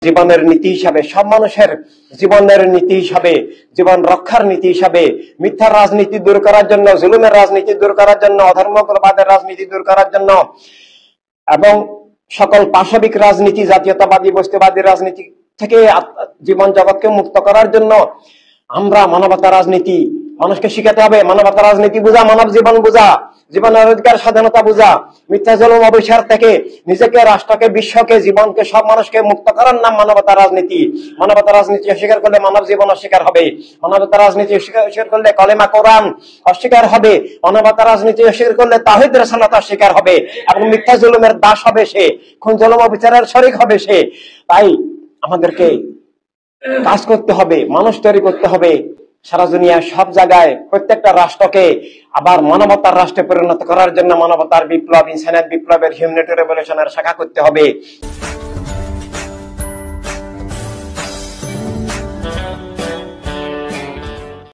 জীবনের নীতি হিসাবে, সব মানুষের জীবনের নীতি হিসাবে, জীবন রক্ষার নীতি হিসাবে, মিথ্যার রাজনীতি দূর করার জন্য, জুলুমের রাজনীতি দূর করার জন্য, অধর্মবাদের রাজনীতি দূর করার জন্য এবং সকল পাশবিক রাজনীতি, জাতীয়তাবাদী বস্তুবাদী রাজনীতি থেকে জীবন জগৎকে মুক্ত করার জন্য আমরা মানবতা রাজনীতি মানুষকে শিখাতে হবে। মানবতা রাজনীতি বুঝা, মানব জীবন বুঝা, জীবনের অধিকার স্বাধীনতা বুঝা, মিথ্যা জুলুম অবিচার থেকে নিজেকে, রাষ্ট্রকে, বিশ্বকে, জীবনকে, সব মানুষকে মুক্ত করার নাম মানবতা রাজনীতি। মানবতা রাজনীতি অস্বীকার করলে মানব জীবন অস্বীকার হবে। মানবতা রাজনীতি অস্বীকার করলে কলেমা কোরআন অস্বীকার হবে। মানবতা রাজনীতি অস্বীকার করলে তাওহীদ রাসালাত অস্বীকার হবে এবং মিথ্যা জুলুমের দাস হবে সে, খুন জুলুম অবিচারের শরীক হবে সে। তাই আমাদেরকে কাজ করতে হবে, মানুষ তৈরি করতে হবে সারা দুনিয়ার সব জায়গায়, প্রত্যেকটা রাষ্ট্রকে আবার মানবতার রাষ্ট্রে পরিণত করার জন্য মানবতার বিপ্লব, ইনসানিয়ত বিপ্লবের, হিউম্যানিটি রেভলিউশনের শাখা করতে হবে।